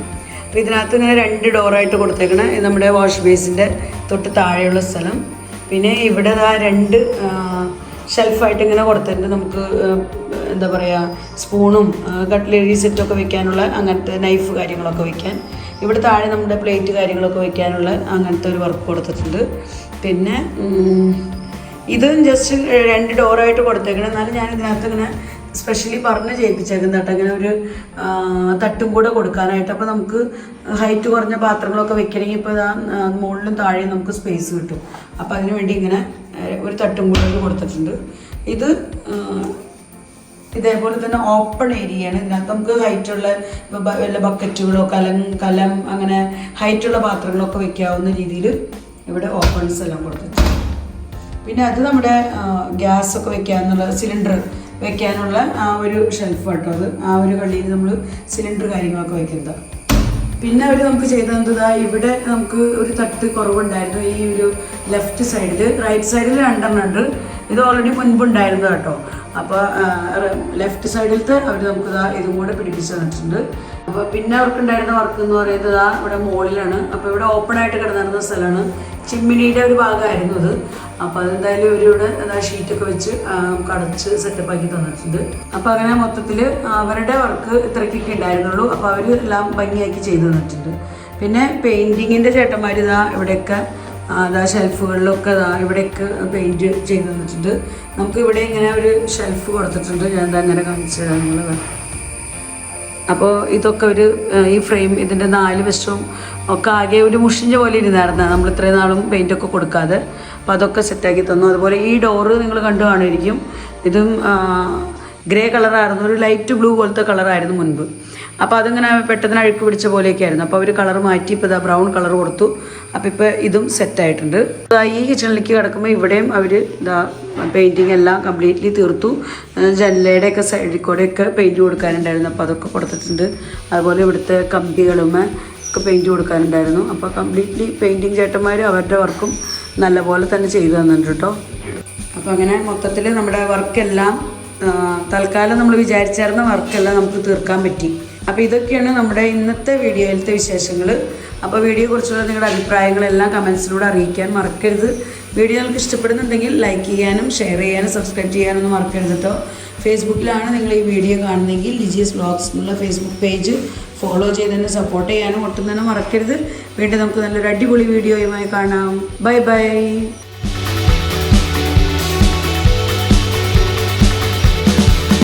[SPEAKER 1] അപ്പോൾ ഇതിനകത്ത് ഇങ്ങനെ 2 ഡോറായിട്ട് കൊടുത്തേക്കണം. ഇത് നമ്മുടെ വാഷ് ബേസിൻ്റെ തൊട്ട് താഴെയുള്ള സ്ഥലം. പിന്നെ ഇവിടെ ഇതാ 2 ഷെൽഫായിട്ട് ഇങ്ങനെ കൊടുത്തിട്ടുണ്ട്. നമുക്ക് എന്താ പറയുക സ്പൂണും കട്ട്ലറി സെറ്റൊക്കെ വെക്കാനുള്ള അങ്ങനത്തെ നൈഫ് കാര്യങ്ങളൊക്കെ വെക്കാൻ. ഇവിടെ താഴെ നമ്മുടെ പ്ലേറ്റ് കാര്യങ്ങളൊക്കെ വെക്കാനുള്ള അങ്ങനത്തെ ഒരു വർക്ക് കൊടുത്തിട്ടുണ്ട്. പിന്നെ ഇത് ജസ്റ്റ് 2 ഡോറായിട്ട് കൊടുത്തേക്കണം. എന്നാലും ഞാൻ ഇതിനകത്ത് ഇങ്ങനെ സ്പെഷ്യലി പറഞ്ഞ് ചെയ്യിപ്പിച്ചേക്കുന്നത് കേട്ടോ, അങ്ങനെ ഒരു തട്ടും കൂടെ കൊടുക്കാനായിട്ട്. അപ്പോൾ നമുക്ക് ഹൈറ്റ് കുറഞ്ഞ പാത്രങ്ങളൊക്കെ വെക്കണമെങ്കിൽ ഇപ്പോൾ മുകളിലും താഴെയും നമുക്ക് സ്പേസ് കിട്ടും. അപ്പോൾ അതിന് വേണ്ടി ഇങ്ങനെ ഒരു തട്ടും കൂടെ കൊടുത്തിട്ടുണ്ട്. ഇത് ഇതേപോലെ തന്നെ ഓപ്പൺ ഏരിയയാണ്. ഇതിനകത്ത് നമുക്ക് ഹൈറ്റുള്ള വല്ല ബക്കറ്റുകളോ കലം അങ്ങനെ ഹൈറ്റുള്ള പാത്രങ്ങളൊക്കെ വെക്കാവുന്ന രീതിയിൽ ഇവിടെ ഓപ്പൺസ് എല്ലാം കൊടുത്തിട്ടുണ്ട്. പിന്നെ അത് നമ്മുടെ ഗ്യാസൊക്കെ വെക്കാനുള്ള സിലിണ്ടർ വെക്കാനുള്ള ആ ഒരു ഷെൽഫ് കേട്ടോ. അത് ആ ഒരു കള്ളിയിൽ നമ്മൾ സിലിണ്ടർ കാര്യങ്ങളൊക്കെ വെക്കുന്നത്. പിന്നെ അവർ നമുക്ക് ചെയ്തു തന്നത് ഇവിടെ നമുക്ക് ഒരു തട്ട് കുറവുണ്ടായിരുന്നു. ഈ ഒരു ലെഫ്റ്റ് സൈഡിൽ, റൈറ്റ് സൈഡിൽ 2 ഉണ്ട്. ഇത് ഓൾറെഡി മുൻപുണ്ടായിരുന്നു കേട്ടോ. അപ്പോൾ ലെഫ്റ്റ് സൈഡിലത്തെ അവർ നമുക്ക് ഇതും കൂടെ പിടിപ്പിച്ച് തന്നിട്ടുണ്ട്. അപ്പോൾ പിന്നെ അവർക്കുണ്ടായിരുന്ന വർക്ക് എന്ന് പറയുന്നത് ഇവിടെ മുകളിലാണ്. അപ്പോൾ ഇവിടെ ഓപ്പൺ ആയിട്ട് കിടന്നിരുന്ന സ്ഥലമാണ്, ചിമ്മിനിയുടെ ഒരു ഭാഗമായിരുന്നു അത്. അപ്പോൾ അതെന്തായാലും ഇവരിവിടെ ഷീറ്റൊക്കെ വെച്ച് കടച്ച് സെറ്റപ്പാക്കി തന്നിട്ടുണ്ട്. അപ്പോൾ അങ്ങനെ മൊത്തത്തിൽ അവരുടെ വർക്ക് ഇത്രയ്ക്കൊക്കെ ഉണ്ടായിരുന്നുള്ളൂ. അപ്പോൾ അവർ എല്ലാം ഭംഗിയാക്കി ചെയ്തു തന്നിട്ടുണ്ട്. പിന്നെ പെയിൻറ്റിങ്ങിൻ്റെ ചേട്ടന്മാർ ഇവിടെയൊക്കെ ഷെൽഫുകളിലൊക്കെ ഇവിടെയൊക്കെ പെയിൻറ്റ് ചെയ്ത് തന്നിട്ടുണ്ട്. നമുക്ക് ഇവിടെ ഇങ്ങനെ ഒരു ഷെൽഫ് കൊടുത്തിട്ടുണ്ട്. ഞാൻ അങ്ങനെ കാണിച്ചു തരാം നിങ്ങൾ. അപ്പോൾ ഇതൊക്കെ ഈ ഫ്രെയിം ഇതിൻ്റെ 4 വശവും ഒക്കെ ആകെ ഒരു മുഷിഞ്ഞ പോലെ ഇരുന്നായിരുന്നു നമ്മൾ ഇത്രയും നാളും പെയിൻറ്റൊക്കെ കൊടുക്കാതെ. അപ്പോൾ അതൊക്കെ സെറ്റാക്കി തന്നു. അതുപോലെ ഈ ഡോറ് നിങ്ങൾ കണ്ടു കാണുമായിരിക്കും. ഇതും ഗ്രേ കളറായിരുന്നു, ഒരു ലൈറ്റ് ബ്ലൂ പോലത്തെ കളറായിരുന്നു മുൻപ്. അപ്പോൾ അതിങ്ങനെ പെട്ടെന്ന് അഴുക്ക് പിടിച്ച പോലെയൊക്കെ ആയിരുന്നു. അപ്പോൾ അവർ കളർ മാറ്റി ഇപ്പോൾ ബ്രൗൺ കളർ കൊടുത്തു. അപ്പോൾ ഇപ്പോൾ ഇതും സെറ്റായിട്ടുണ്ട്. ഈ കിച്ചണിലേക്ക് കിടക്കുമ്പോൾ ഇവിടെയും അവർ പെയിൻറ്റിങ് എല്ലാം കംപ്ലീറ്റ്ലി തീർത്തു. ജനലയുടെയൊക്കെ സൈഡിൽ കൂടെയൊക്കെ പെയിൻറ്റ് കൊടുക്കാനുണ്ടായിരുന്നു. അപ്പോൾ അതൊക്കെ കൊടുത്തിട്ടുണ്ട്. അതുപോലെ ഇവിടുത്തെ കമ്പികളും ഒക്കെ പെയിൻറ്റ് കൊടുക്കാനുണ്ടായിരുന്നു. അപ്പോൾ കംപ്ലീറ്റ്ലി പെയിൻറ്റിങ് ചേട്ടന്മാർ അവരുടെ വർക്കും നല്ലപോലെ തന്നെ ചെയ്തു തന്നിട്ടുണ്ട് കേട്ടോ. അപ്പോൾ അങ്ങനെ മൊത്തത്തിൽ നമ്മുടെ വർക്കെല്ലാം തൽക്കാലം നമ്മൾ വിചാരിച്ചിരുന്ന വർക്കെല്ലാം നമുക്ക് തീർക്കാൻ പറ്റി. അപ്പോൾ ഇതൊക്കെയാണ് നമ്മുടെ ഇന്നത്തെ വീഡിയോയിലത്തെ വിശേഷങ്ങൾ. അപ്പോൾ വീഡിയോയെക്കുറിച്ചുള്ള നിങ്ങളുടെ അഭിപ്രായങ്ങളെല്ലാം കമൻസിലൂടെ അറിയിക്കാൻ മറക്കരുത്. വീഡിയോ നിങ്ങൾക്ക് ഇഷ്ടപ്പെടുന്നുണ്ടെങ്കിൽ ലൈക്ക് ചെയ്യാനും ഷെയർ ചെയ്യാനും സബ്സ്ക്രൈബ് ചെയ്യാനൊന്നും മറക്കരുത് കേട്ടോ. ഫേസ്ബുക്കിലാണ് നിങ്ങൾ ഈ വീഡിയോ കാണുന്നതെങ്കിൽ ലിജീസ് വ്ളോഗ്സ് എന്നുള്ള ഫേസ്ബുക്ക് പേജ് ഫോളോ ചെയ്ത് തന്നെ സപ്പോർട്ട് ചെയ്യാനും ഒട്ടും തന്നെ മറക്കരുത്. വീണ്ടും നമുക്ക് നല്ലൊരു അടിപൊളി വീഡിയോയുമായി കാണാം. Bye bye.